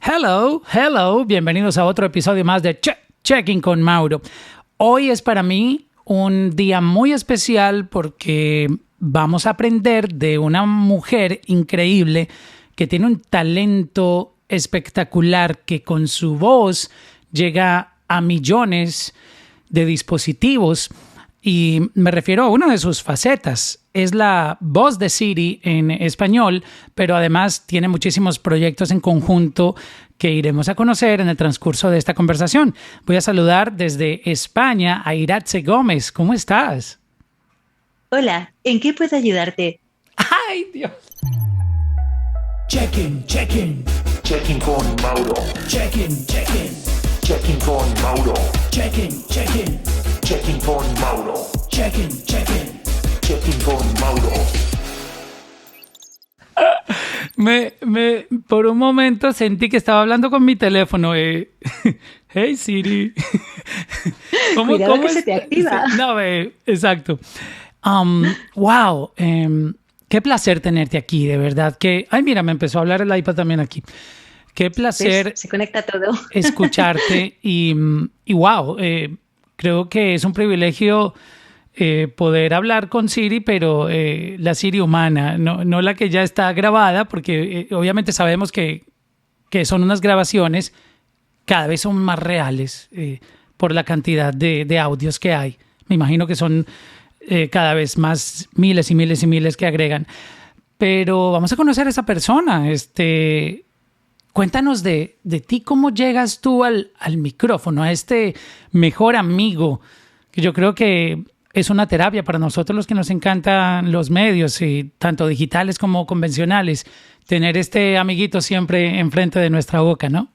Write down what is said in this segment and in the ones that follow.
Hello, hello, bienvenidos a otro episodio más de Checking con Mauro. Hoy es para mí un día muy especial porque vamos a aprender de una mujer increíble que tiene un talento espectacular que con su voz llega a millones de dispositivos. Y me refiero a una de sus facetas. Es la voz de Siri en español, pero además tiene muchísimos proyectos en conjunto que iremos a conocer en el transcurso de esta conversación. Voy a saludar desde España a Iratxe Gómez. ¿Cómo estás? Hola, ¿en qué puedo ayudarte? ¡Ay, Dios! Checking. Checking con Mauro. Checking. Checking con Mauro. Checking. Checking con Mauro. Checking. Checking con Mauro. Por un momento sentí que estaba hablando con mi teléfono. Hey Siri. Cuidado que se te activa. No, exacto. Wow. Qué placer tenerte aquí, de verdad. Ay, mira, me empezó a hablar el iPad también aquí. Qué placer. ¿Ves? Se conecta todo. Escucharte y wow. Creo que es un privilegio poder hablar con Siri, pero la Siri humana, no la que ya está grabada, porque obviamente sabemos que son unas grabaciones, cada vez son más reales por la cantidad de audios que hay. Me imagino que son cada vez más miles y miles y miles que agregan. Pero vamos a conocer a esa persona. Cuéntanos de ti, cómo llegas tú al micrófono, a este mejor amigo, que yo creo que es una terapia para nosotros los que nos encantan los medios, tanto digitales como convencionales, tener este amiguito siempre enfrente de nuestra boca, ¿no?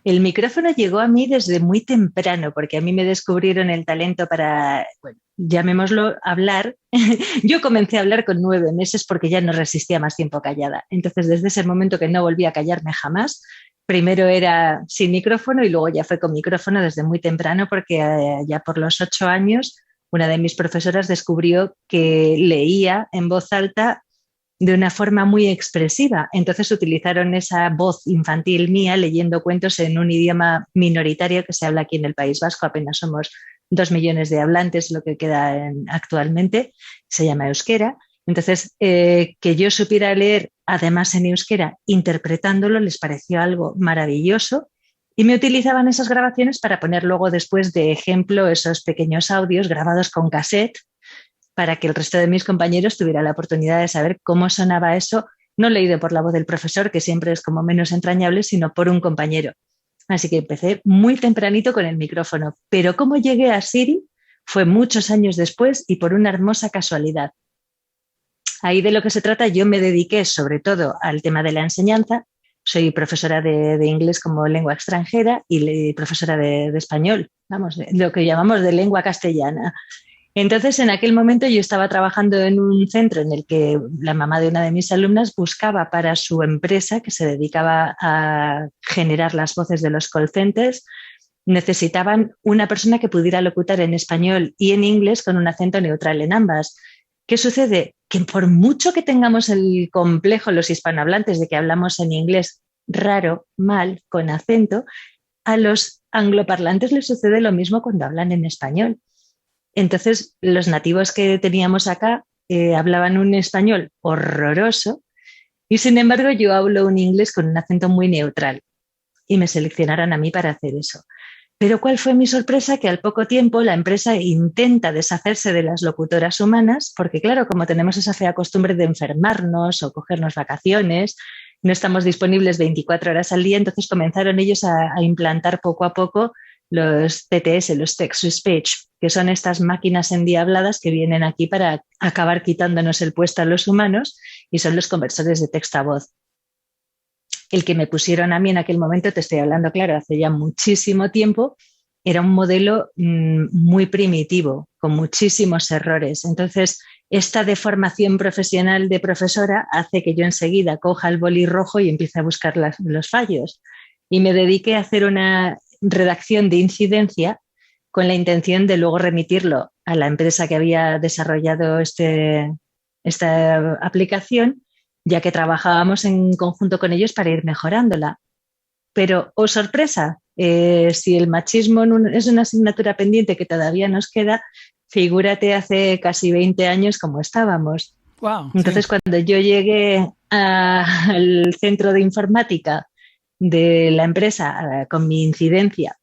El micrófono llegó a mí desde muy temprano, porque a mí me descubrieron el talento para, bueno, llamémoslo hablar. Yo comencé a hablar con 9 meses porque ya no resistía más tiempo callada. Entonces, desde ese momento que no volví a callarme jamás, primero era sin micrófono y luego ya fue con micrófono desde muy temprano, porque ya por los 8 años una de mis profesoras descubrió que leía en voz alta de una forma muy expresiva. Entonces utilizaron esa voz infantil mía leyendo cuentos en un idioma minoritario que se habla aquí en el País Vasco. Apenas somos 2 millones de hablantes, lo que queda actualmente. Se llama euskera. Entonces, que yo supiera leer, además en euskera, interpretándolo, les pareció algo maravilloso. Y me utilizaban esas grabaciones para poner luego después de ejemplo esos pequeños audios grabados con cassette, para que el resto de mis compañeros tuviera la oportunidad de saber cómo sonaba eso, no leído por la voz del profesor, que siempre es como menos entrañable, sino por un compañero. Así que empecé muy tempranito con el micrófono, pero cómo llegué a Siri fue muchos años después y por una hermosa casualidad. Ahí de lo que se trata, yo me dediqué sobre todo al tema de la enseñanza. Soy profesora de inglés como lengua extranjera y profesora de español, vamos, lo que llamamos de lengua castellana. Entonces, en aquel momento yo estaba trabajando en un centro en el que la mamá de una de mis alumnas buscaba para su empresa, que se dedicaba a generar las voces de los call centers, necesitaban una persona que pudiera locutar en español y en inglés con un acento neutral en ambas. ¿Qué sucede? Que por mucho que tengamos el complejo los hispanohablantes de que hablamos en inglés raro, mal, con acento, a los angloparlantes les sucede lo mismo cuando hablan en español. Entonces, los nativos que teníamos acá hablaban un español horroroso y, sin embargo, yo hablo un inglés con un acento muy neutral y me seleccionaron a mí para hacer eso. Pero ¿cuál fue mi sorpresa? Que al poco tiempo la empresa intenta deshacerse de las locutoras humanas porque, claro, como tenemos esa fea costumbre de enfermarnos o cogernos vacaciones, no estamos disponibles 24 horas al día, entonces comenzaron ellos a implantar poco a poco los TTS, los Text to Speech, que son estas máquinas endiabladas que vienen aquí para acabar quitándonos el puesto a los humanos y son los conversores de texto a voz. El que me pusieron a mí en aquel momento, te estoy hablando, claro, hace ya muchísimo tiempo, era un modelo muy primitivo, con muchísimos errores. Entonces, esta deformación profesional de profesora hace que yo enseguida coja el boli rojo y empiece a buscar los fallos. Y me dediqué a hacer una redacción de incidencia con la intención de luego remitirlo a la empresa que había desarrollado esta aplicación ya que trabajábamos en conjunto con ellos para ir mejorándola. Pero, oh sorpresa, si el machismo es una asignatura pendiente que todavía nos queda, figúrate hace casi 20 años cómo estábamos. Wow, Entonces, sí. cuando yo llegué al centro de informática de la empresa con mi incidencia,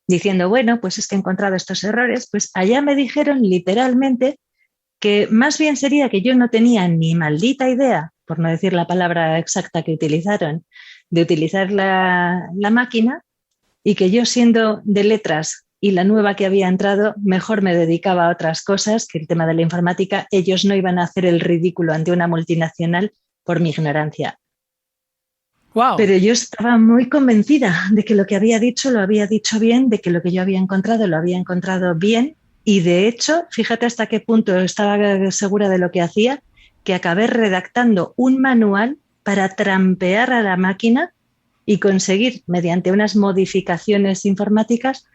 diciendo, bueno, pues es que he encontrado estos errores, pues allá me dijeron literalmente que más bien sería que yo no tenía ni maldita idea, por no decir la palabra exacta que utilizaron, de utilizar la máquina, y que yo, siendo de letras y la nueva que había entrado, mejor me dedicaba a otras cosas, que el tema de la informática, ellos no iban a hacer el ridículo ante una multinacional por mi ignorancia. Wow. Pero yo estaba muy convencida de que lo que había dicho lo había dicho bien, de que lo que yo había encontrado lo había encontrado bien, y de hecho, fíjate hasta qué punto estaba segura de lo que hacía, que acabé redactando un manual para trampear a la máquina y conseguir, mediante unas modificaciones informáticas,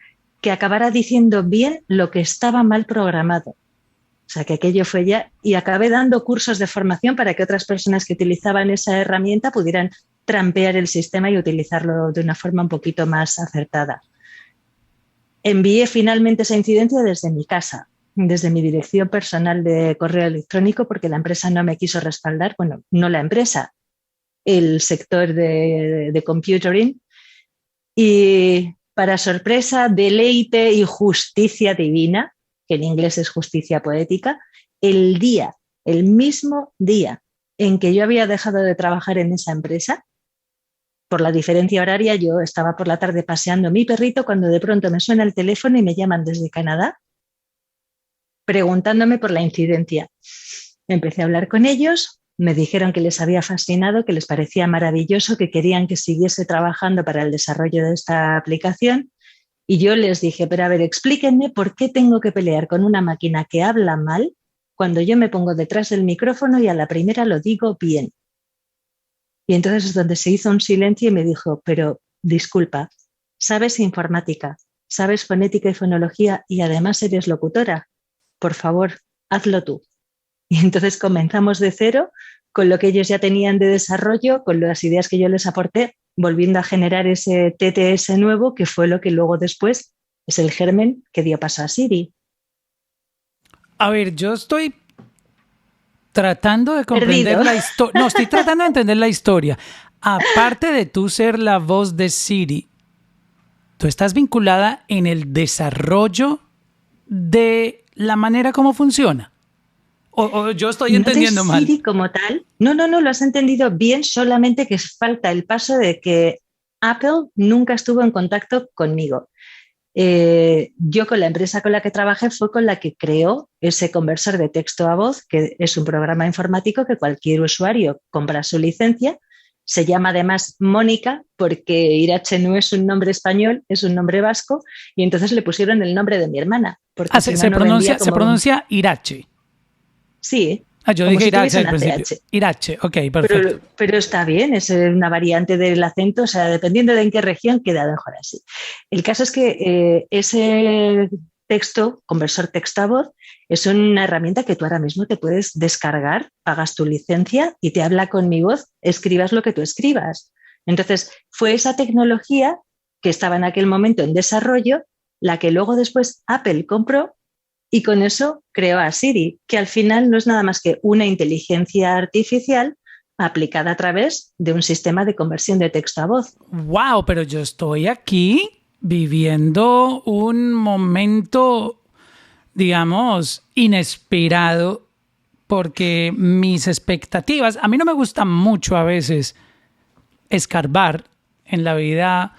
que acabara diciendo bien lo que estaba mal programado. O sea, que aquello fue ya, y acabé dando cursos de formación para que otras personas que utilizaban esa herramienta pudieran trampear el sistema y utilizarlo de una forma un poquito más acertada. Envié finalmente esa incidencia desde mi casa, desde mi dirección personal de correo electrónico, porque la empresa no me quiso respaldar. Bueno, no la empresa, el sector de computing. Y para sorpresa, deleite y justicia divina, que en inglés es justicia poética, el mismo día en que yo había dejado de trabajar en esa empresa, por la diferencia horaria, yo estaba por la tarde paseando mi perrito cuando de pronto me suena el teléfono y me llaman desde Canadá preguntándome por la incidencia. Empecé a hablar con ellos, me dijeron que les había fascinado, que les parecía maravilloso, que querían que siguiese trabajando para el desarrollo de esta aplicación, y yo les dije, pero a ver, explíquenme por qué tengo que pelear con una máquina que habla mal cuando yo me pongo detrás del micrófono y a la primera lo digo bien. Y entonces es donde se hizo un silencio y me dijo, pero disculpa, ¿sabes informática? ¿Sabes fonética y fonología y además eres locutora? Por favor, hazlo tú. Y entonces comenzamos de cero con lo que ellos ya tenían de desarrollo, con las ideas que yo les aporté, volviendo a generar ese TTS nuevo, que fue lo que luego después es el germen que dio paso a Siri. A ver, yo estoy tratando de comprender Perdido. la historia. No, estoy tratando de entender la historia. Aparte de tú ser la voz de Siri, tú estás vinculada en el desarrollo de la manera como funciona. O yo estoy entendiendo No de Siri mal. como tal. No, lo has entendido bien, solamente que falta el paso de que Apple nunca estuvo en contacto conmigo. Yo con la empresa con la que trabajé fue con la que creó ese conversor de texto a voz, que es un programa informático que cualquier usuario compra su licencia. Se llama además Mónica porque Irache no es un nombre español, es un nombre vasco, y entonces le pusieron el nombre de mi hermana. Porque si no, Se no vendía se pronuncia Irache. Sí, Yo como dije si Irache tuviese al una principio. CH. Irache, ok, perfecto. Pero está bien, es una variante del acento, o sea, dependiendo de en qué región queda mejor así. El caso es que ese texto, conversor texto a voz, es una herramienta que tú ahora mismo te puedes descargar, pagas tu licencia y te habla con mi voz, escribas lo que tú escribas. Entonces, fue esa tecnología que estaba en aquel momento en desarrollo, la que luego después Apple compró, y con eso creó a Siri, que al final no es nada más que una inteligencia artificial aplicada a través de un sistema de conversión de texto a voz. Wow, pero yo estoy aquí viviendo un momento, digamos, inesperado, porque mis expectativas, a mí no me gusta mucho a veces escarbar en la vida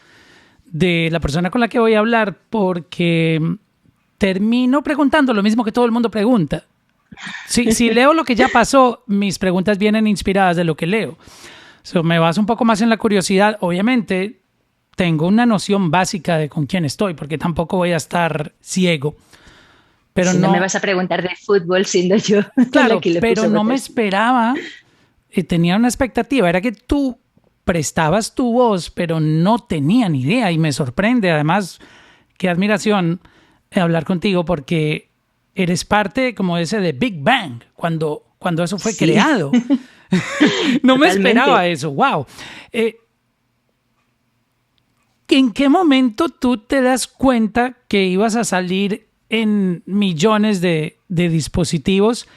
de la persona con la que voy a hablar, porque termino preguntando lo mismo que todo el mundo pregunta. Si leo lo que ya pasó, mis preguntas vienen inspiradas de lo que leo. Me baso un poco más en la curiosidad. Obviamente, tengo una noción básica de con quién estoy, porque tampoco voy a estar ciego. Pero si no me vas a preguntar de fútbol siendo yo. Claro, pero no me esperaba. Tenía una expectativa. Era que tú prestabas tu voz, pero no tenía ni idea. Y me sorprende, además, qué admiración hablar contigo, porque eres parte como ese de Big Bang, cuando eso fue creado. No me Totalmente. esperaba eso, wow. ¿En qué momento tú te das cuenta que ibas a salir en millones de dispositivos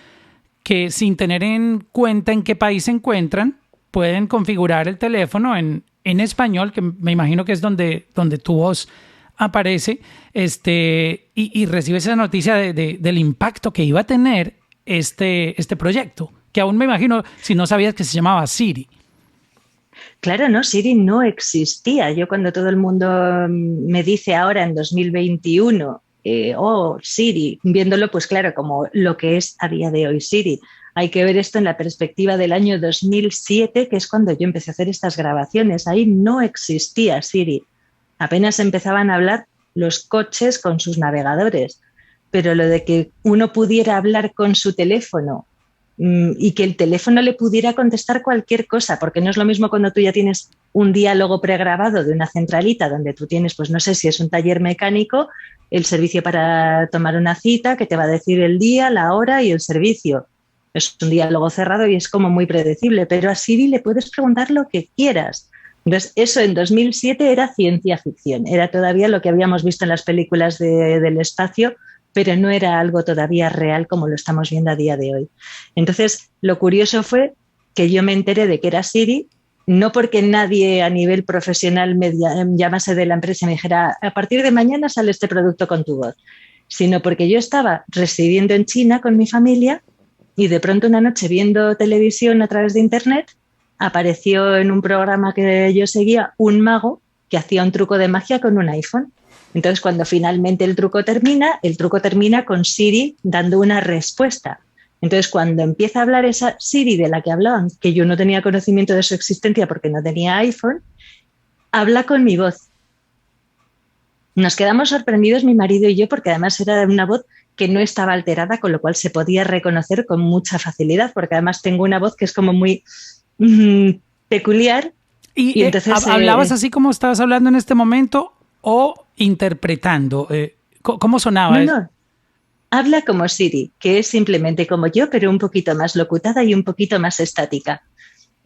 que, sin tener en cuenta en qué país se encuentran, pueden configurar el teléfono en español, que me imagino que es donde tu voz aparece, y recibes esa noticia del impacto que iba a tener este proyecto, que aún me imagino si no sabías que se llamaba Siri? Claro, no, Siri no existía. Yo cuando todo el mundo me dice ahora en 2021, oh, Siri, viéndolo pues claro, como lo que es a día de hoy Siri. Hay que ver esto en la perspectiva del año 2007, que es cuando yo empecé a hacer estas grabaciones. Ahí no existía Siri. Apenas empezaban a hablar los coches con sus navegadores. Pero lo de que uno pudiera hablar con su teléfono y que el teléfono le pudiera contestar cualquier cosa, porque no es lo mismo cuando tú ya tienes un diálogo pregrabado de una centralita donde tú tienes, pues no sé si es un taller mecánico, el servicio para tomar una cita que te va a decir el día, la hora y el servicio. Es un diálogo cerrado y es como muy predecible, pero a Siri le puedes preguntar lo que quieras. Entonces, eso en 2007 era ciencia ficción, era todavía lo que habíamos visto en las películas del espacio, pero no era algo todavía real como lo estamos viendo a día de hoy. Entonces, lo curioso fue que yo me enteré de que era Siri, no porque nadie a nivel profesional me llamase de la empresa y me dijera, a partir de mañana sale este producto con tu voz, sino porque yo estaba residiendo en China con mi familia y de pronto una noche viendo televisión a través de internet, apareció en un programa que yo seguía un mago que hacía un truco de magia con un iPhone. Entonces, cuando finalmente el truco termina con Siri dando una respuesta. Entonces, cuando empieza a hablar esa Siri de la que hablaban, que yo no tenía conocimiento de su existencia porque no tenía iPhone, habla con mi voz. Nos quedamos sorprendidos mi marido y yo porque además era una voz que no estaba alterada, con lo cual se podía reconocer con mucha facilidad, porque además tengo una voz que es como muy peculiar. Y entonces, ¿hablabas así como estabas hablando en este momento o interpretando? ¿Cómo sonaba? No, habla como Siri, que es simplemente como yo, pero un poquito más locutada y un poquito más estática.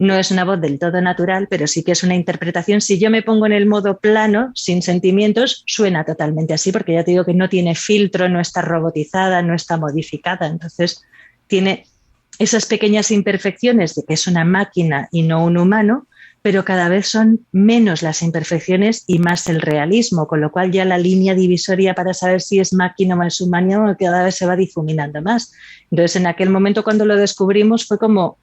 No es una voz del todo natural, pero sí que es una interpretación. Si yo me pongo en el modo plano, sin sentimientos, suena totalmente así, porque ya te digo que no tiene filtro, no está robotizada, no está modificada. Entonces, tiene esas pequeñas imperfecciones de que es una máquina y no un humano, pero cada vez son menos las imperfecciones y más el realismo, con lo cual ya la línea divisoria para saber si es máquina o es humano cada vez se va difuminando más. Entonces, en aquel momento cuando lo descubrimos fue como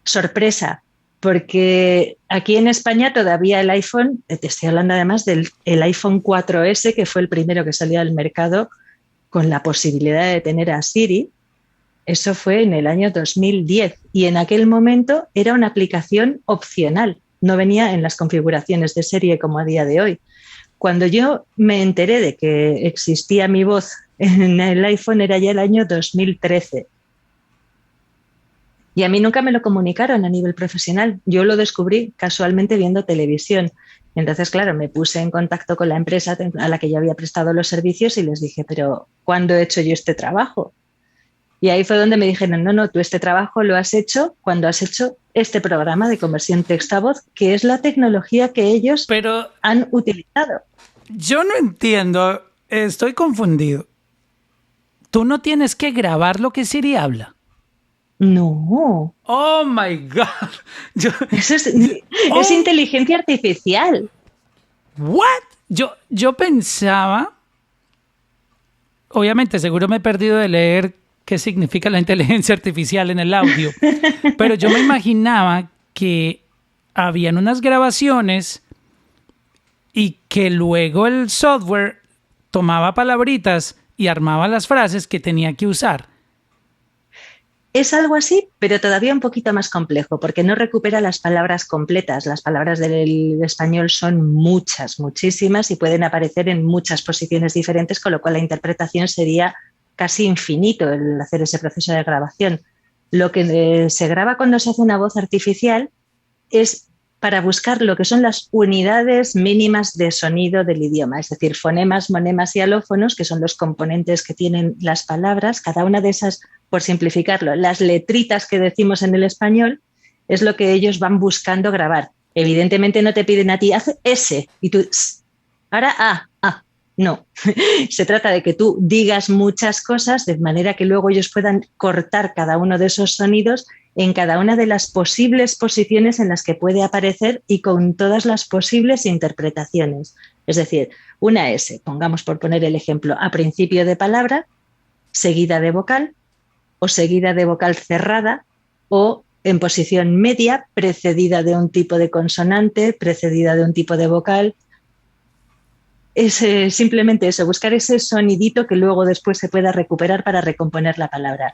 sorpresa, porque aquí en España todavía el iPhone, te estoy hablando además del iPhone 4S, que fue el primero que salió al mercado con la posibilidad de tener a Siri. Eso fue en el año 2010 y en aquel momento era una aplicación opcional, no venía en las configuraciones de serie como a día de hoy. Cuando yo me enteré de que existía mi voz en el iPhone era ya el año 2013. Y a mí nunca me lo comunicaron a nivel profesional. Yo lo descubrí casualmente viendo televisión. Entonces, claro, me puse en contacto con la empresa a la que yo había prestado los servicios y les dije, pero ¿cuándo he hecho yo este trabajo? Y ahí fue donde me dijeron, no, tú este trabajo lo has hecho cuando has hecho este programa de conversión texto a voz, que es la tecnología que ellos han utilizado. Yo no entiendo, estoy confundido. ¿Tú no tienes que grabar lo que Siri habla? No. Oh my God. Eso es inteligencia artificial. ¿What? Yo pensaba, obviamente seguro me he perdido de leer qué significa la inteligencia artificial en el audio, pero yo me imaginaba que habían unas grabaciones y que luego el software tomaba palabritas y armaba las frases que tenía que usar. Es algo así, pero todavía un poquito más complejo, porque no recupera las palabras completas. Las palabras del español son muchas, muchísimas, y pueden aparecer en muchas posiciones diferentes, con lo cual la interpretación sería casi infinito el hacer ese proceso de grabación. Lo que se graba cuando se hace una voz artificial es para buscar lo que son las unidades mínimas de sonido del idioma, es decir, fonemas, monemas y alófonos, que son los componentes que tienen las palabras. Cada una de esas, por simplificarlo, las letritas que decimos en el español, es lo que ellos van buscando grabar. Evidentemente no te piden a ti, haz S y tú, ahora A. No, se trata de que tú digas muchas cosas de manera que luego ellos puedan cortar cada uno de esos sonidos en cada una de las posibles posiciones en las que puede aparecer y con todas las posibles interpretaciones. Es decir, una S, pongamos por poner el ejemplo, a principio de palabra, seguida de vocal o seguida de vocal cerrada o en posición media, precedida de un tipo de consonante, precedida de un tipo de vocal. Es simplemente eso, buscar ese sonidito que luego después se pueda recuperar para recomponer la palabra.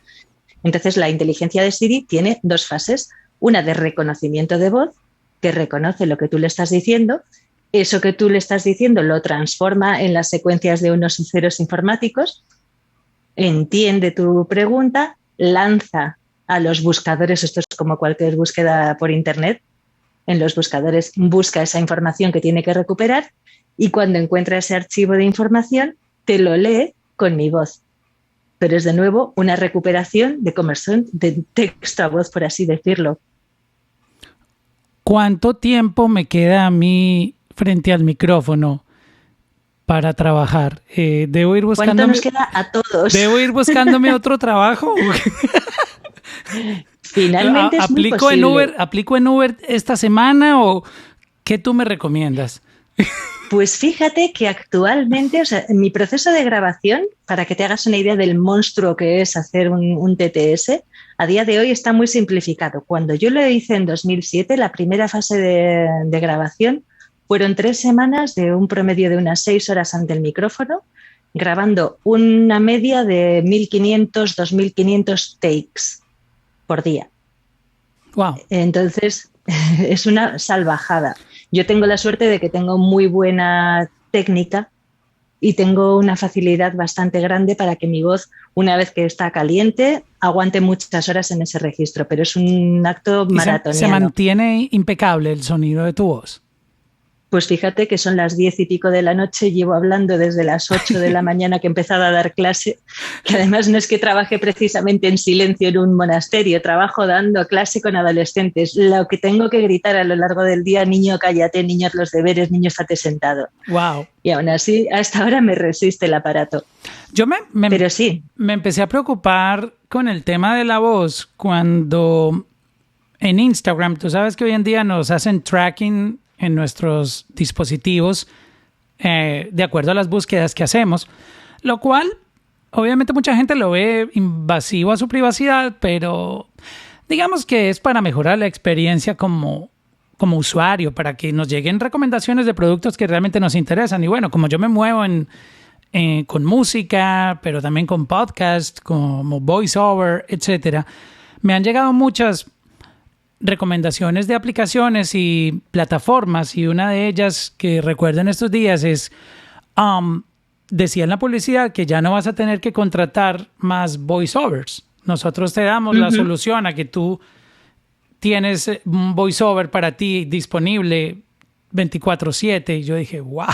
Entonces, la inteligencia de Siri tiene dos fases. Una de reconocimiento de voz, que reconoce lo que tú le estás diciendo. Eso que tú le estás diciendo lo transforma en las secuencias de unos y ceros informáticos, entiende tu pregunta, lanza a los buscadores, esto es como cualquier búsqueda por Internet, en los buscadores busca esa información que tiene que recuperar y cuando encuentra ese archivo de información te lo lee con mi voz. Pero es de nuevo una recuperación de conversión de texto a voz, por así decirlo. ¿Cuánto tiempo me queda a mí frente al micrófono para trabajar? ¿Debo ir buscándome? ¿Cuánto nos queda a todos? ¿Debo ir buscándome otro trabajo? Finalmente es muy posible. ¿Aplico en Uber esta semana o qué tú me recomiendas? Pues fíjate que actualmente, o sea, mi proceso de grabación, para que te hagas una idea del monstruo que es hacer un TTS, a día de hoy está muy simplificado. Cuando yo lo hice en 2007, la primera fase de grabación fueron 3 semanas de un promedio de unas 6 horas ante el micrófono, grabando una media de 1.500, 2.500 takes por día. Wow. Entonces, es una salvajada. Yo tengo la suerte de que tengo muy buena técnica y tengo una facilidad bastante grande para que mi voz, una vez que está caliente, aguante muchas horas en ese registro, pero es un acto maratoniano. ¿Se mantiene impecable el sonido de tu voz? Pues fíjate que son las 10 y pico de la noche, llevo hablando desde las 8 de la mañana que he empezado a dar clase, que además no es que trabaje precisamente en silencio en un monasterio, trabajo dando clase con adolescentes. Lo que tengo que gritar a lo largo del día, niño, cállate, niño, haz los deberes, niño, estate sentado. Wow. Y aún así, hasta ahora me resiste el aparato. Pero sí. Me empecé a preocupar con el tema de la voz cuando en Instagram, tú sabes que hoy en día nos hacen tracking en nuestros dispositivos de acuerdo a las búsquedas que hacemos, lo cual obviamente mucha gente lo ve invasivo a su privacidad, pero digamos que es para mejorar la experiencia como usuario, para que nos lleguen recomendaciones de productos que realmente nos interesan. Y bueno, como yo me muevo con música, pero también con podcast, como voiceover, etcétera, me han llegado muchas recomendaciones de aplicaciones y plataformas, y una de ellas que recuerdo en estos días es, decía en la publicidad que ya no vas a tener que contratar más voiceovers. Nosotros te damos la solución a que tú tienes un voiceover para ti disponible 24/7. Y yo dije, wow.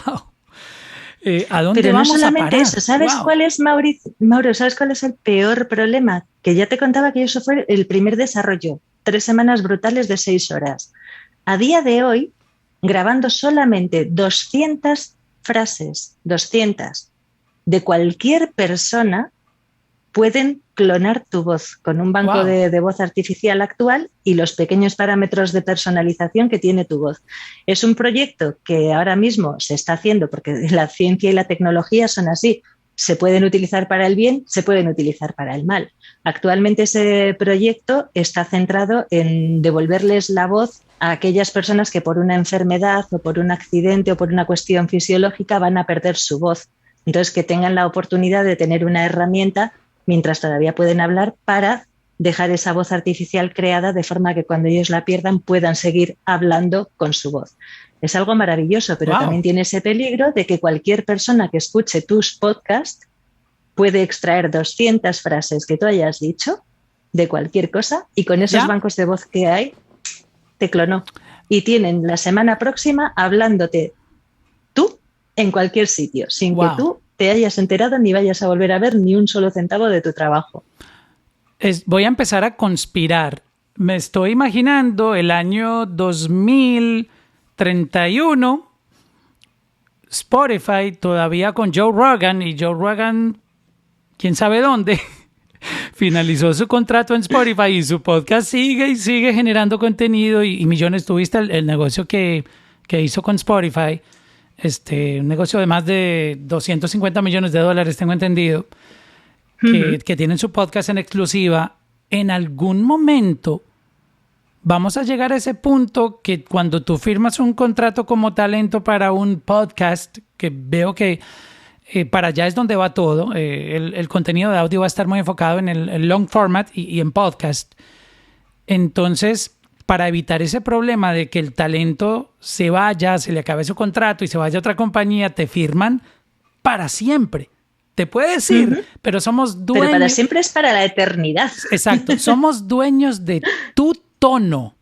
¿A dónde Pero vamos no solamente a parar? eso, ¿sabes cuál es, Mauro? ¿Sabes cuál es el peor problema? Que ya te contaba que eso fue el primer desarrollo. 3 semanas brutales de 6 horas. A día de hoy, grabando solamente 200 frases, 200, de cualquier persona, pueden clonar tu voz con un banco de voz artificial actual y los pequeños parámetros de personalización que tiene tu voz. Es un proyecto que ahora mismo se está haciendo porque la ciencia y la tecnología son así. Se pueden utilizar para el bien, se pueden utilizar para el mal. Actualmente ese proyecto está centrado en devolverles la voz a aquellas personas que por una enfermedad o por un accidente o por una cuestión fisiológica van a perder su voz. Entonces, que tengan la oportunidad de tener una herramienta mientras todavía pueden hablar para dejar esa voz artificial creada de forma que cuando ellos la pierdan puedan seguir hablando con su voz. Es algo maravilloso, pero también tiene ese peligro de que cualquier persona que escuche tus podcasts puede extraer 200 frases que tú hayas dicho de cualquier cosa y con esos bancos de voz que hay, te clonó. y tienen la semana próxima hablándote tú en cualquier sitio, sin que tú te hayas enterado ni vayas a volver a ver ni un solo centavo de tu trabajo. Voy a empezar a conspirar. Me estoy imaginando el año 2031, Spotify todavía con Joe Rogan, y Joe Rogan, quién sabe dónde, finalizó su contrato en Spotify y su podcast sigue y sigue generando contenido y millones. Tuviste el negocio que hizo con Spotify, un negocio de más de $250 millones, tengo entendido, que tienen su podcast en exclusiva. En algún momento vamos a llegar a ese punto que cuando tú firmas un contrato como talento para un podcast, que veo que para allá es donde va todo, el contenido de audio va a estar muy enfocado en el long format y en podcast. Entonces, para evitar ese problema de que el talento se vaya, se le acabe su contrato y se vaya a otra compañía, te firman para siempre. Te puede decir, pero somos dueños. Pero para siempre es para la eternidad. Exacto, somos dueños de tu tono.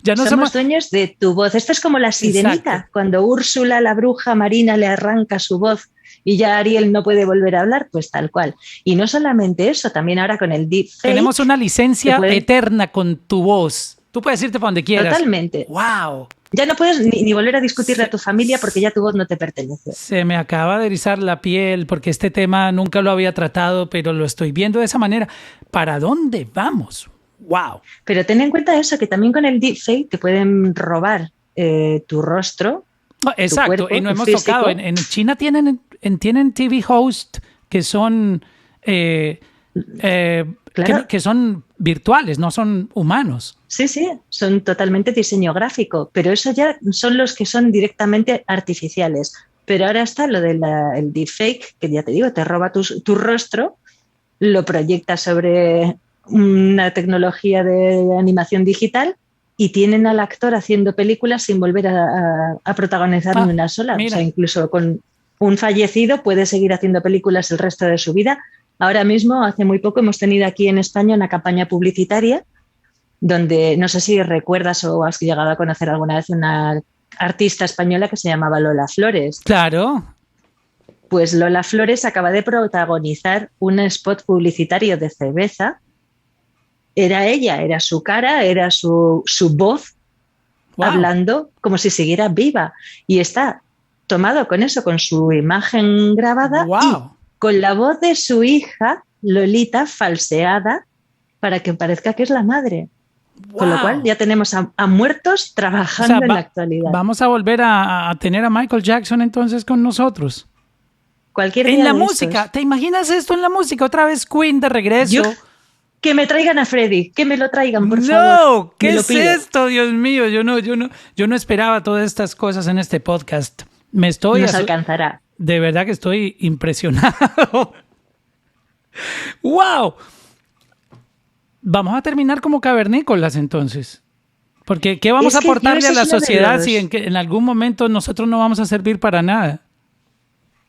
Ya no somos dueños de tu voz. Esto es como la Sirenita, exacto, cuando Úrsula, la bruja marina, le arranca su voz y ya Ariel no puede volver a hablar, pues tal cual. Y no solamente eso, también ahora con el deepfake. Tenemos una licencia eterna con tu voz. Tú puedes irte para donde quieras. Totalmente. ¡Wow! Ya no puedes ni volver a discutirle a tu familia porque ya tu voz no te pertenece. Se me acaba de erizar la piel porque este tema nunca lo había tratado, pero lo estoy viendo de esa manera. ¿Para dónde vamos? ¡Wow! Pero ten en cuenta eso, que también con el deepfake te pueden robar tu rostro. Exacto, tu cuerpo, y no hemos físico. tocado. En China tienen TV host que son claro, que son virtuales, no son humanos. Sí, son totalmente diseño gráfico, pero eso ya son los que son directamente artificiales. Pero ahora está lo del deepfake, que ya te digo, te roba tu rostro, lo proyecta sobre una tecnología de animación digital y tienen al actor haciendo películas sin volver a protagonizar ni una sola. Mira. O sea, incluso con un fallecido puede seguir haciendo películas el resto de su vida. Ahora mismo, hace muy poco, hemos tenido aquí en España una campaña publicitaria donde, no sé si recuerdas o has llegado a conocer alguna vez una artista española que se llamaba Lola Flores. Claro. Pues Lola Flores acaba de protagonizar un spot publicitario de cerveza. Era ella, era su cara, era su voz, wow, hablando como si siguiera viva. Y está tomado con eso, con su imagen grabada, wow, y con la voz de su hija, Lolita, falseada, para que parezca que es la madre. Wow. Con lo cual ya tenemos a muertos trabajando, o sea, en la actualidad. Vamos a volver a tener a Michael Jackson entonces con nosotros. Cualquier en día la de música, estos. ¿Te imaginas esto en la música? Otra vez Queen de regreso. Que me traigan a Freddy, que me lo traigan, por favor. No, ¿qué es esto? Dios mío, yo no esperaba todas estas cosas en este podcast. Nos alcanzará. De verdad que estoy impresionado. ¡Wow! Vamos a terminar como cavernícolas entonces. Porque ¿qué vamos a aportarle a la sociedad si en algún momento nosotros no vamos a servir para nada?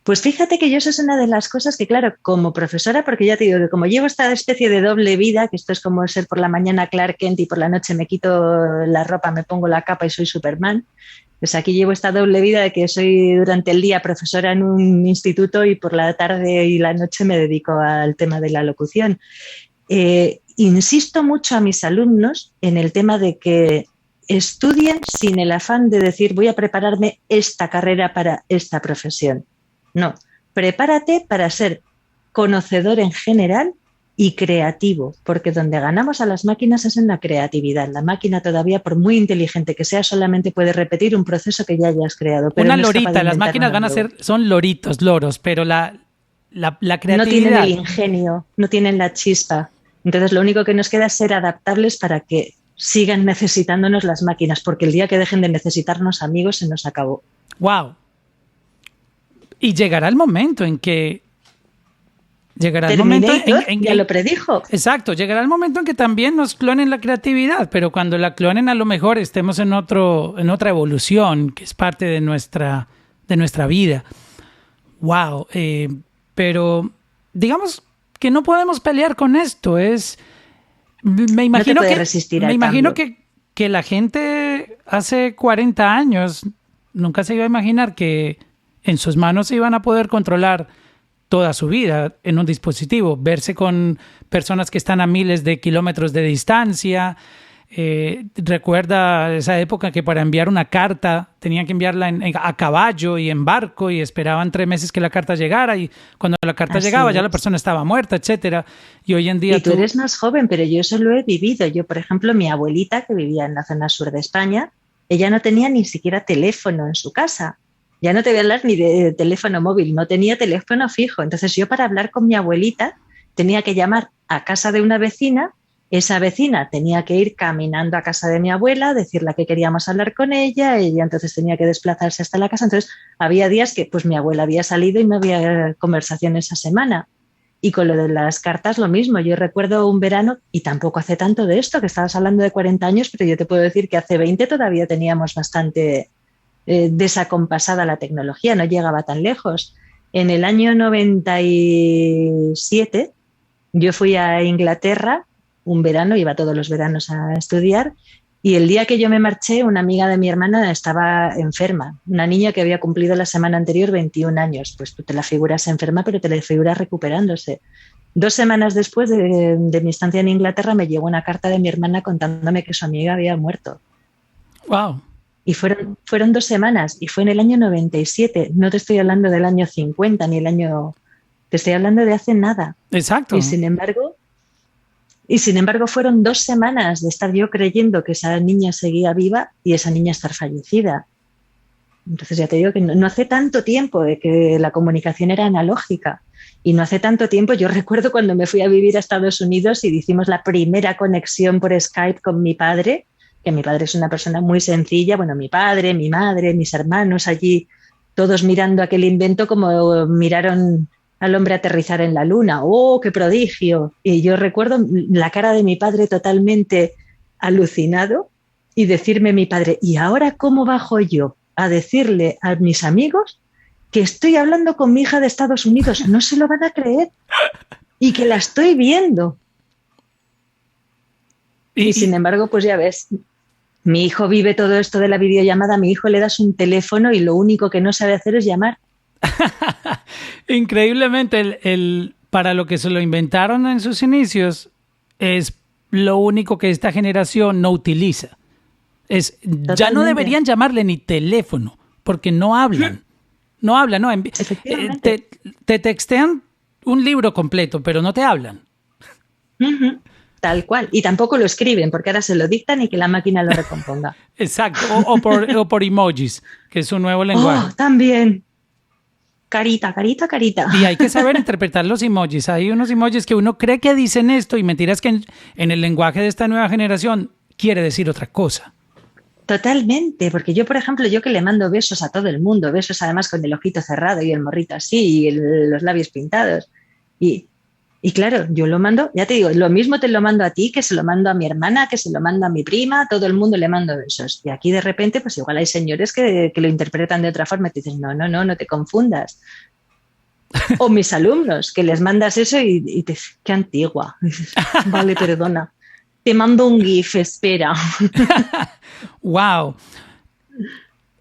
Pues fíjate que yo eso es una de las cosas que, claro, como profesora, porque ya te digo que como llevo esta especie de doble vida, que esto es como ser por la mañana Clark Kent y por la noche me quito la ropa, me pongo la capa y soy Superman, pues aquí llevo esta doble vida de que soy durante el día profesora en un instituto y por la tarde y la noche me dedico al tema de la locución. Insisto mucho a mis alumnos en el tema de que estudien sin el afán de decir voy a prepararme esta carrera para esta profesión. No, prepárate para ser conocedor en general y creativo, porque donde ganamos a las máquinas es en la creatividad. La máquina todavía, por muy inteligente que sea, solamente puede repetir un proceso que ya hayas creado. Pero una no lorita, las máquinas van a ser, son loros, pero la creatividad... No tienen el ingenio, no tienen la chispa. Entonces lo único que nos queda es ser adaptables para que sigan necesitándonos las máquinas, porque el día que dejen de necesitarnos, amigos, se nos acabó. ¡Wow! Y llegará el momento en que... Ya lo predijo. Exacto, llegará el momento en que también nos clonen la creatividad, pero cuando la clonen a lo mejor estemos en otra evolución, que es parte de nuestra vida. ¡Wow! Pero digamos que no podemos pelear con esto. Me imagino no te puedes resistir al cambio. que que la gente hace 40 años nunca se iba a imaginar que en sus manos se iban a poder controlar toda su vida en un dispositivo, verse con personas que están a miles de kilómetros de distancia. Recuerda esa época que para enviar una carta tenían que enviarla a caballo y en barco y esperaban 3 meses que la carta llegara y cuando la carta llegaba ya la persona estaba muerta, etcétera. Y hoy en día y tú eres más joven, pero yo eso lo he vivido. Yo, por ejemplo, mi abuelita, que vivía en la zona sur de España, ella no tenía ni siquiera teléfono en su casa. Ya no te voy a hablar ni de teléfono móvil, no tenía teléfono fijo. Entonces yo para hablar con mi abuelita tenía que llamar a casa de una vecina. Esa vecina tenía que ir caminando a casa de mi abuela, decirle que queríamos hablar con ella entonces tenía que desplazarse hasta la casa. Entonces había días que pues mi abuela había salido y no había conversación esa semana. Y con lo de las cartas lo mismo. Yo recuerdo un verano, y tampoco hace tanto de esto, que estabas hablando de 40 años, pero yo te puedo decir que hace 20 todavía teníamos bastante desacompasada la tecnología, no llegaba tan lejos. En el año 97 yo fui a Inglaterra un verano, iba todos los veranos a estudiar, y el día que yo me marché, una amiga de mi hermana estaba enferma, una niña que había cumplido la semana anterior 21 años. Pues tú te la figuras enferma, pero te la figuras recuperándose. 2 semanas después de mi estancia en Inglaterra me llegó una carta de mi hermana contándome que su amiga había muerto. ¡Wow! Y fueron 2 semanas, y fue en el año 97. No te estoy hablando del año 50 ni el año... Te estoy hablando de hace nada. Exacto. Y sin embargo fueron 2 semanas de estar yo creyendo que esa niña seguía viva y esa niña estar fallecida. Entonces ya te digo que no hace tanto tiempo de que la comunicación era analógica. Y no hace tanto tiempo, yo recuerdo cuando me fui a vivir a Estados Unidos y hicimos la primera conexión por Skype con mi padre, que mi padre es una persona muy sencilla. Bueno, mi padre, mi madre, mis hermanos allí, todos mirando aquel invento como miraron al hombre aterrizar en la luna. ¡Oh, qué prodigio! Y yo recuerdo la cara de mi padre totalmente alucinado y decirme mi padre, ¿y ahora cómo bajo yo a decirle a mis amigos que estoy hablando con mi hija de Estados Unidos? No se lo van a creer y que la estoy viendo. Y sin embargo, pues ya ves, mi hijo vive todo esto de la videollamada. A mi hijo le das un teléfono y lo único que no sabe hacer es llamar. Increíblemente, para lo que se lo inventaron en sus inicios, es lo único que esta generación no utiliza. Ya no deberían llamarle ni teléfono, porque no hablan. No hablan, no. Te textean un libro completo, pero no te hablan. Uh-huh. Tal cual. Y tampoco lo escriben, porque ahora se lo dictan y que la máquina lo recomponga. Exacto. O por emojis, que es un nuevo lenguaje. Oh, también. Carita, carita, carita. Y hay que saber interpretar los emojis. Hay unos emojis que uno cree que dicen esto y mentiras que en el lenguaje de esta nueva generación quiere decir otra cosa. Totalmente, porque yo, por ejemplo, yo que le mando besos a todo el mundo, besos además con el ojito cerrado y el morrito así y los labios pintados. Y claro, yo lo mando, ya te digo, lo mismo te lo mando a ti, que se lo mando a mi hermana, que se lo mando a mi prima, a todo el mundo le mando besos. Y aquí de repente, pues igual hay señores que lo interpretan de otra forma y te dicen, no te confundas. O mis alumnos, que les mandas eso y te dicen, qué antigua. Vale, perdona. Te mando un GIF, espera. Wow.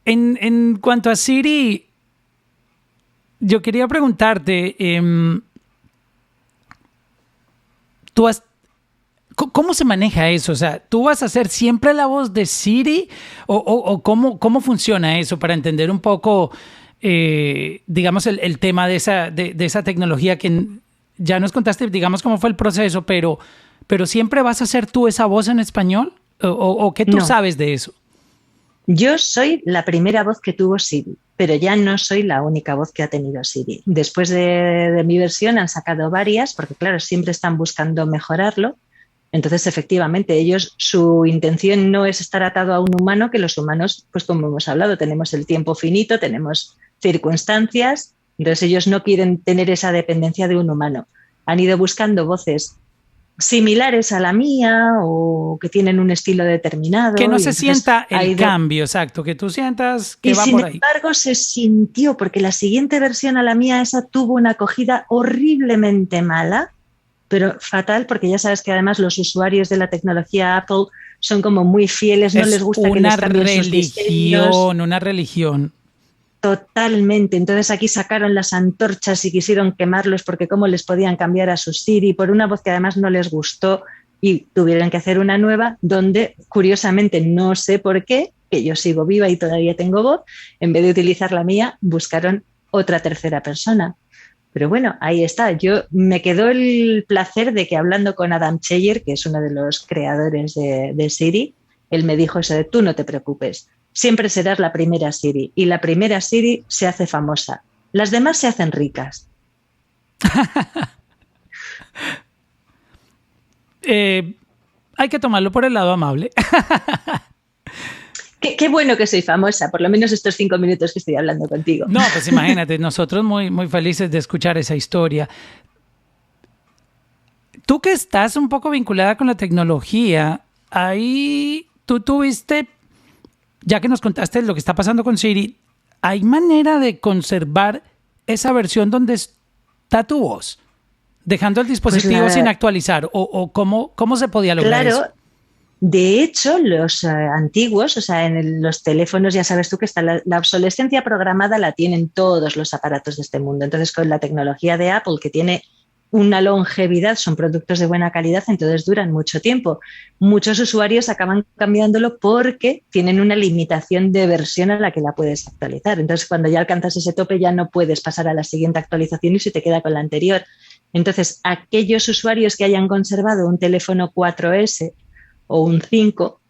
En cuanto a Siri, yo quería preguntarte, ¿cómo se maneja eso? O sea, ¿tú vas a hacer siempre la voz de Siri? ¿O cómo funciona eso para entender un poco, digamos, el tema de esa tecnología que ya nos contaste, digamos, cómo fue el proceso, pero ¿siempre vas a hacer tú esa voz en español? ¿O qué tú sabes de eso? Yo soy la primera voz que tuvo Siri, pero ya no soy la única voz que ha tenido Siri. Después de mi versión han sacado varias, porque claro, siempre están buscando mejorarlo. Entonces, efectivamente, ellos, su intención no es estar atado a un humano, que los humanos, pues como hemos hablado, tenemos el tiempo finito, tenemos circunstancias, entonces ellos no quieren tener esa dependencia de un humano. Han ido buscando voces similares a la mía o que tienen un estilo determinado. Que no se sienta el cambio, exacto, que tú sientas que va por ahí. Y sin embargo se sintió, porque la siguiente versión a la mía, esa tuvo una acogida horriblemente mala, pero fatal, porque ya sabes que además los usuarios de la tecnología Apple son como muy fieles, no les gusta que les cambien sus diseños. Una religión. Totalmente. Entonces aquí sacaron las antorchas y quisieron quemarlos porque cómo les podían cambiar a su Siri por una voz que además no les gustó y tuvieron que hacer una nueva donde, curiosamente, no sé por qué, que yo sigo viva y todavía tengo voz, en vez de utilizar la mía, buscaron otra tercera persona. Pero bueno, ahí está. Yo me quedó el placer de que hablando con Adam Cheyer, que es uno de los creadores de Siri, él me dijo eso de tú no te preocupes, siempre serás la primera Siri y la primera Siri se hace famosa. Las demás se hacen ricas. Hay que tomarlo por el lado amable. Qué bueno que soy famosa, por lo menos estos 5 minutos que estoy hablando contigo. No, pues imagínate, nosotros muy, muy felices de escuchar esa historia. Tú que estás un poco vinculada con la tecnología, ahí tú tuviste, ya que nos contaste lo que está pasando con Siri, ¿hay manera de conservar esa versión donde está tu voz? Dejando el dispositivo sin actualizar, o ¿cómo se podía lograr eso? Claro. De hecho, los antiguos, o sea, en los teléfonos ya sabes tú que está la obsolescencia programada la tienen todos los aparatos de este mundo. Entonces, con la tecnología de Apple, que tiene una longevidad, son productos de buena calidad, entonces duran mucho tiempo. Muchos usuarios acaban cambiándolo porque tienen una limitación de versión a la que la puedes actualizar. Entonces, cuando ya alcanzas ese tope, ya no puedes pasar a la siguiente actualización y se te queda con la anterior. Entonces, aquellos usuarios que hayan conservado un teléfono 4S o un 5,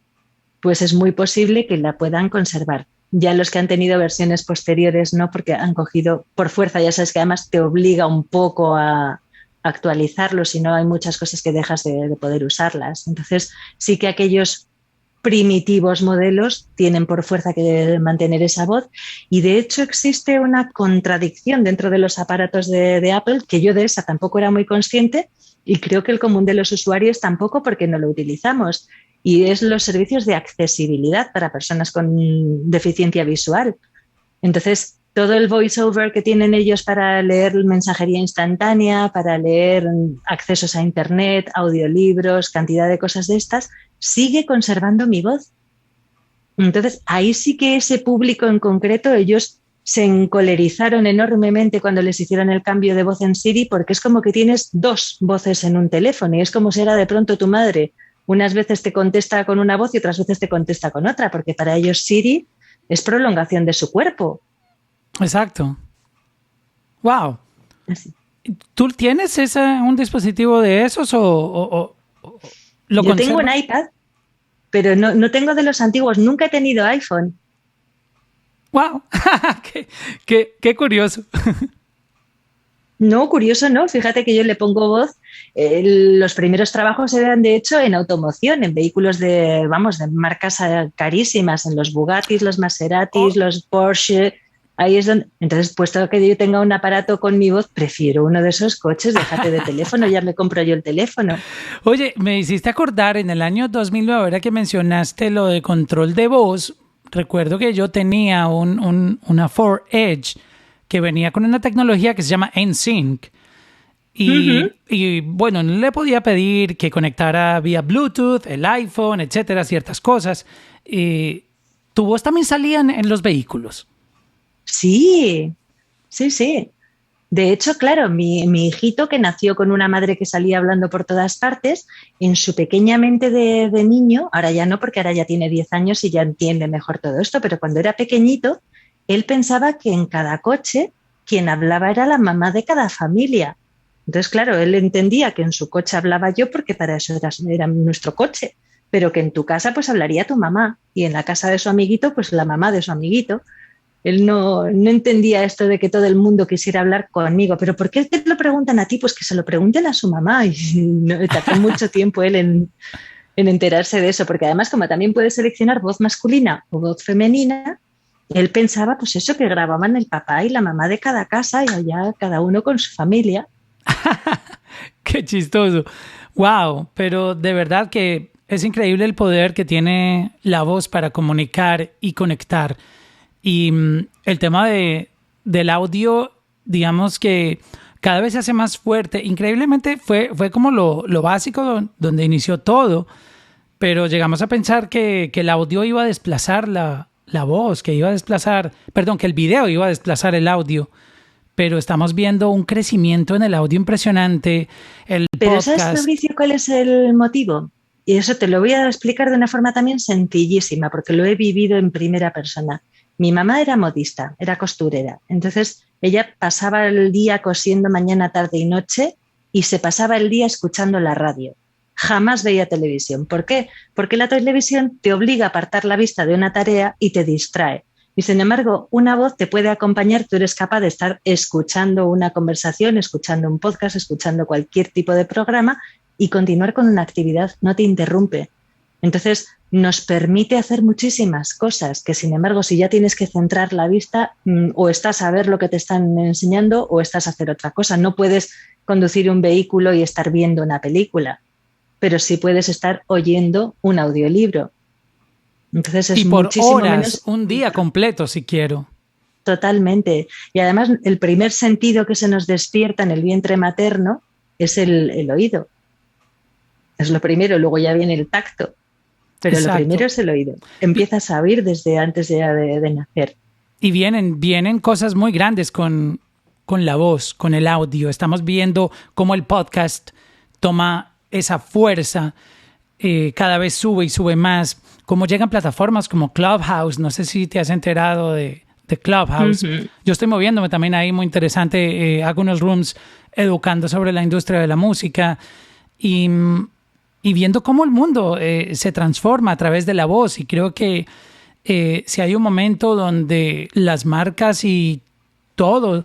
pues es muy posible que la puedan conservar. Ya los que han tenido versiones posteriores no, porque han cogido por fuerza, ya sabes que además te obliga un poco a actualizarlo, si no hay muchas cosas que dejas de poder usarlas. Entonces sí que aquellos primitivos modelos tienen por fuerza que mantener esa voz y de hecho existe una contradicción dentro de los aparatos de Apple, que yo de esa tampoco era muy consciente. Y creo que el común de los usuarios tampoco porque no lo utilizamos. Y es los servicios de accesibilidad para personas con deficiencia visual. Entonces, todo el voiceover que tienen ellos para leer mensajería instantánea, para leer accesos a Internet, audiolibros, cantidad de cosas de estas, sigue conservando mi voz. Entonces, ahí sí que ese público en concreto, ellos se encolerizaron enormemente cuando les hicieron el cambio de voz en Siri porque es como que tienes 2 voces en un teléfono y es como si era de pronto tu madre. Unas veces te contesta con una voz y otras veces te contesta con otra, porque para ellos Siri es prolongación de su cuerpo. Exacto. Wow. Así. ¿Tú tienes un dispositivo de esos o lo Yo tengo conservas? un iPad, pero no tengo de los antiguos. Nunca he tenido iPhone. ¡Wow! qué curioso! No, curioso no. Fíjate que yo le pongo voz. Los primeros trabajos eran, de hecho, en automoción, en vehículos de marcas carísimas, en los Bugattis, los Maseratis, los Porsche. Ahí es donde. Entonces, puesto que yo tenga un aparato con mi voz, prefiero uno de esos coches. Déjate de teléfono, ya me compro yo el teléfono. Oye, me hiciste acordar en el año 2009, ahora que mencionaste lo de control de voz. Recuerdo que yo tenía una Ford Edge que venía con una tecnología que se llama NSYNC. Y bueno, no le podía pedir que conectara vía Bluetooth, el iPhone, etcétera, ciertas cosas. ¿Tu voz también salía en los vehículos? Sí. De hecho, claro, mi hijito, que nació con una madre que salía hablando por todas partes, en su pequeña mente de niño, ahora ya no, porque ahora ya tiene 10 años y ya entiende mejor todo esto, pero cuando era pequeñito, él pensaba que en cada coche quien hablaba era la mamá de cada familia. Entonces, claro, él entendía que en su coche hablaba yo porque para eso era nuestro coche, pero que en tu casa pues hablaría tu mamá y en la casa de su amiguito pues la mamá de su amiguito. Él no entendía esto de que todo el mundo quisiera hablar conmigo. ¿Pero por qué te lo preguntan a ti? Pues que se lo pregunten a su mamá. Y tardó mucho tiempo él en enterarse de eso, porque además como también puede seleccionar voz masculina o voz femenina, él pensaba pues eso, que grababan el papá y la mamá de cada casa y allá cada uno con su familia. ¡Qué chistoso! ¡Wow! Pero de verdad que es increíble el poder que tiene la voz para comunicar y conectar. Y el tema del audio, digamos que cada vez se hace más fuerte. Increíblemente fue como lo básico donde inició todo, pero llegamos a pensar que el audio iba a desplazar la voz, que iba a desplazar, perdón, que el video iba a desplazar el audio. Pero estamos viendo un crecimiento en el audio impresionante. Pero ¿sabes, Mauricio, cuál es el motivo? Y eso te lo voy a explicar de una forma también sencillísima, porque lo he vivido en primera persona. Mi mamá era modista, era costurera. Entonces ella pasaba el día cosiendo mañana, tarde y noche y se pasaba el día escuchando la radio. Jamás veía televisión. ¿Por qué? Porque la televisión te obliga a apartar la vista de una tarea y te distrae. Y sin embargo, una voz te puede acompañar, tú eres capaz de estar escuchando una conversación, escuchando un podcast, escuchando cualquier tipo de programa y continuar con una actividad, no te interrumpe. Entonces, nos permite hacer muchísimas cosas que, sin embargo, si ya tienes que centrar la vista, o estás a ver lo que te están enseñando o estás a hacer otra cosa. No puedes conducir un vehículo y estar viendo una película, pero sí puedes estar oyendo un audiolibro. Entonces es y por muchísimo horas, menos, un día completo si quiero. Totalmente. Y además el primer sentido que se nos despierta en el vientre materno es el oído. Es lo primero, luego ya viene el tacto. Pero Exacto. Lo primero es el oído. Empiezas a oír desde antes ya de nacer. Y vienen cosas muy grandes con la voz, con el audio. Estamos viendo cómo el podcast toma esa fuerza, cada vez sube y sube más. Como llegan plataformas como Clubhouse, no sé si te has enterado de Clubhouse. Uh-huh. Yo estoy moviéndome también ahí, muy interesante. Hago unos rooms educando sobre la industria de la música y viendo cómo el mundo se transforma a través de la voz. Y creo que si hay un momento donde las marcas y todo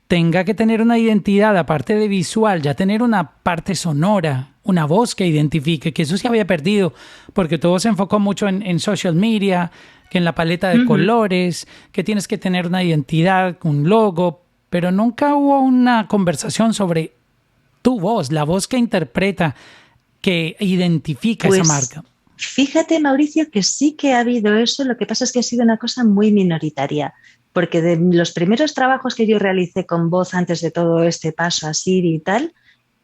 tenga que tener una identidad, aparte de visual, ya tener una parte sonora, una voz que identifique, que eso se había perdido, porque todo se enfocó mucho en social media, que en la paleta de colores, que tienes que tener una identidad, un logo, pero nunca hubo una conversación sobre tu voz, la voz que interpreta, que identifica esa marca. Fíjate, Mauricio, que sí que ha habido eso, lo que pasa es que ha sido una cosa muy minoritaria, porque de los primeros trabajos que yo realicé con voz antes de todo este paso a Siri y tal,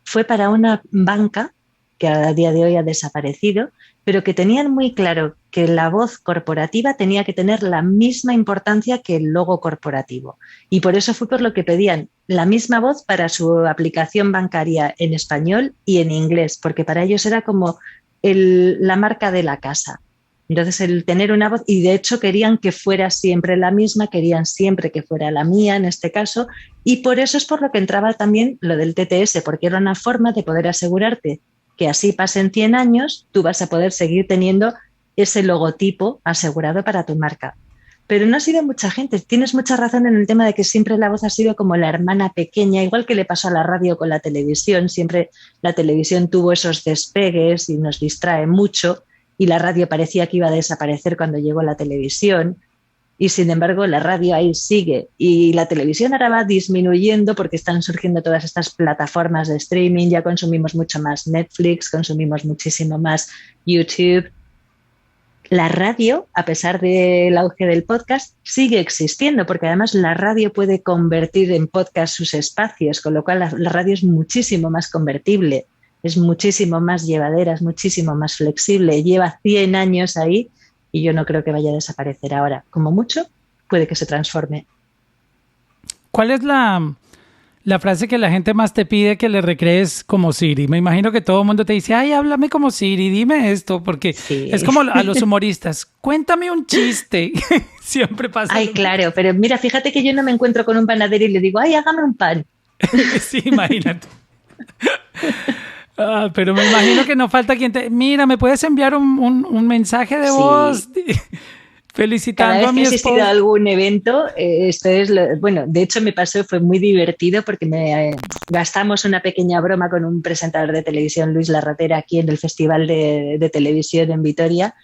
fue para una banca que a día de hoy ha desaparecido, pero que tenían muy claro que la voz corporativa tenía que tener la misma importancia que el logo corporativo. Y por eso fue por lo que pedían la misma voz para su aplicación bancaria en español y en inglés, porque para ellos era como la marca de la casa. Entonces el tener una voz, y de hecho querían que fuera siempre la misma, querían siempre que fuera la mía en este caso, y por eso es por lo que entraba también lo del TTS, porque era una forma de poder asegurarte que así pasen 100 años, tú vas a poder seguir teniendo ese logotipo asegurado para tu marca. Pero no ha sido mucha gente, tienes mucha razón en el tema de que siempre la voz ha sido como la hermana pequeña, igual que le pasó a la radio con la televisión, siempre la televisión tuvo esos despegues y nos distrae mucho, y la radio parecía que iba a desaparecer cuando llegó la televisión, y sin embargo la radio ahí sigue, y la televisión ahora va disminuyendo porque están surgiendo todas estas plataformas de streaming, ya consumimos mucho más Netflix, consumimos muchísimo más YouTube. La radio, a pesar del auge del podcast, sigue existiendo, porque además la radio puede convertir en podcast sus espacios, con lo cual la radio es muchísimo más convertible, es muchísimo más llevadera, es muchísimo más flexible, lleva 100 años ahí y yo no creo que vaya a desaparecer ahora. Como mucho, puede que se transforme. ¿Cuál es la frase que la gente más te pide que le recrees como Siri? Me imagino que todo el mundo te dice, ay, háblame como Siri, dime esto, porque sí. Es como a los humoristas, cuéntame un chiste. Siempre pasa. Ay, claro, pero mira, fíjate que yo no me encuentro con un panadero y le digo, ay, hágame un pan. Sí, imagínate. Pero me imagino que no falta quien te... Mira, ¿me puedes enviar un mensaje de voz felicitando a mi esposa? Cada vez que he asistido a algún evento, esto es bueno, de hecho me pasó, fue muy divertido porque gastamos una pequeña broma con un presentador de televisión, Luis Larratera, aquí en el Festival de Televisión en Vitoria.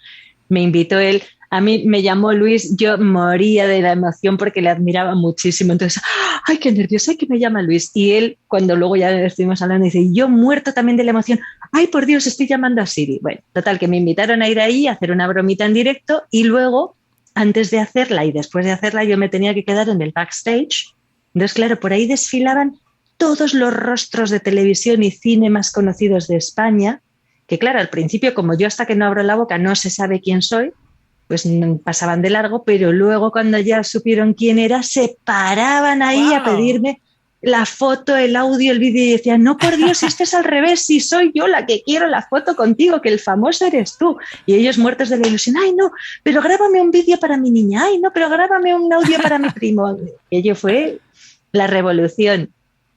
Me invitó él, a mí me llamó Luis, yo moría de la emoción porque le admiraba muchísimo. Entonces, ¡ay, qué nervioso! ¡Ay, que me llama Luis! Y él, cuando luego ya estuvimos hablando, dice, yo muerto también de la emoción. ¡Ay, por Dios, estoy llamando a Siri! Bueno, total, que me invitaron a ir ahí a hacer una bromita en directo y luego, antes de hacerla y después de hacerla, yo me tenía que quedar en el backstage. Entonces, claro, por ahí desfilaban todos los rostros de televisión y cine más conocidos de España. que claro, al principio, como yo hasta que no abro la boca no se sabe quién soy, pues pasaban de largo, pero luego cuando ya supieron quién era, se paraban ahí a pedirme la foto, el audio, el vídeo y decían, no, por Dios, este es al revés, si soy yo la que quiero la foto contigo, que el famoso eres tú. Y ellos muertos de la ilusión, ay, no, pero grábame un vídeo para mi niña, ay, no, pero grábame un audio para mi primo. Y ello fue la revolución.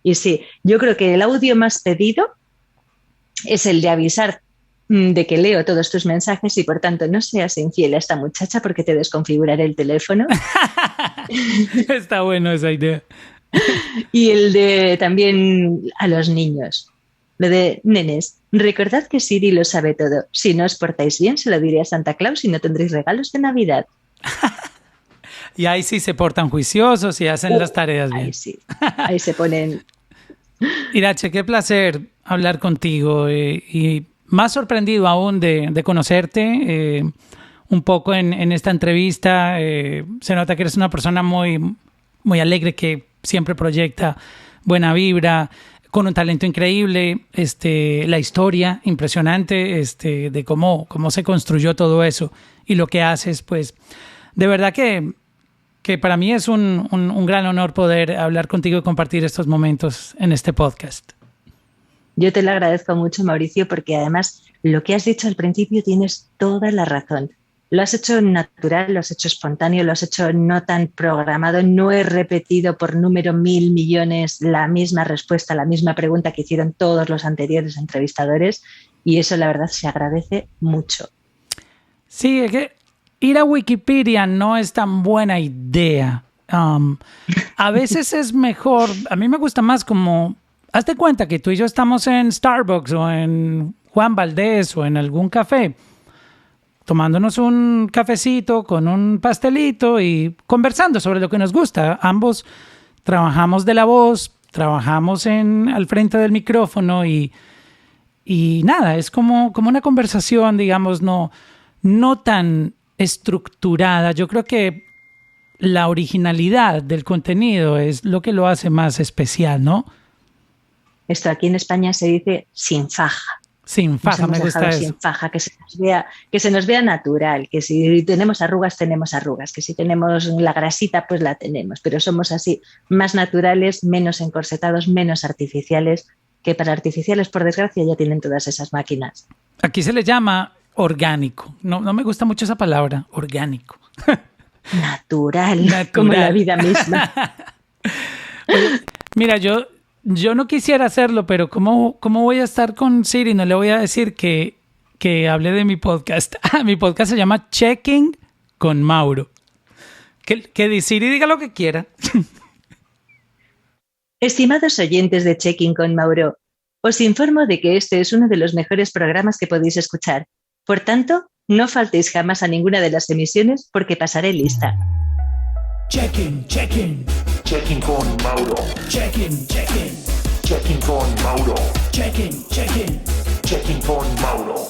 Y sí, yo creo que el audio más pedido es el de avisar de que leo todos tus mensajes y por tanto no seas infiel a esta muchacha porque te desconfiguraré el teléfono. Está bueno esa idea. Y el de también a los niños. Lo de, nenes, recordad que Siri lo sabe todo. Si no os portáis bien, se lo diré a Santa Claus y no tendréis regalos de Navidad. Y ahí sí se portan juiciosos y hacen las tareas bien. Ahí sí, ahí se ponen... Irache, qué placer hablar contigo y más sorprendido aún de conocerte un poco en esta entrevista. Se nota que eres una persona muy, muy alegre que siempre proyecta buena vibra, con un talento increíble, la historia impresionante de cómo se construyó todo eso y lo que haces, pues de verdad que para mí es un gran honor poder hablar contigo y compartir estos momentos en este podcast. Yo te lo agradezco mucho, Mauricio, porque además lo que has dicho al principio tienes toda la razón. Lo has hecho natural, lo has hecho espontáneo, lo has hecho no tan programado. No he repetido por número 1.000 millones la misma respuesta, la misma pregunta que hicieron todos los anteriores entrevistadores y eso la verdad se agradece mucho. Sí, es que ir a Wikipedia no es tan buena idea. A veces es mejor, a mí me gusta más como, hazte cuenta que tú y yo estamos en Starbucks o en Juan Valdez o en algún café, tomándonos un cafecito con un pastelito y conversando sobre lo que nos gusta. Ambos trabajamos de la voz, trabajamos al frente del micrófono y nada, es como una conversación, digamos, no tan estructurada. Yo creo que la originalidad del contenido es lo que lo hace más especial, ¿no? Esto aquí en España se dice sin faja. Sin faja, me gusta eso. Sin faja, que se nos vea natural, que si tenemos arrugas, que si tenemos la grasita, pues la tenemos, pero somos así, más naturales, menos encorsetados, menos artificiales, que para artificiales, por desgracia, ya tienen todas esas máquinas. Aquí se le llama orgánico. No me gusta mucho esa palabra, orgánico. Natural, como la vida misma. Oye, mira, yo no quisiera hacerlo, pero ¿cómo voy a estar con Siri? No le voy a decir que hable de mi podcast. Mi podcast se llama Checking con Mauro. Que Siri diga lo que quiera. Estimados oyentes de Checking con Mauro, os informo de que este es uno de los mejores programas que podéis escuchar. Por tanto, no faltéis jamás a ninguna de las emisiones porque pasaré lista. Checking con Mauro. Checking con Mauro. Checking con Mauro.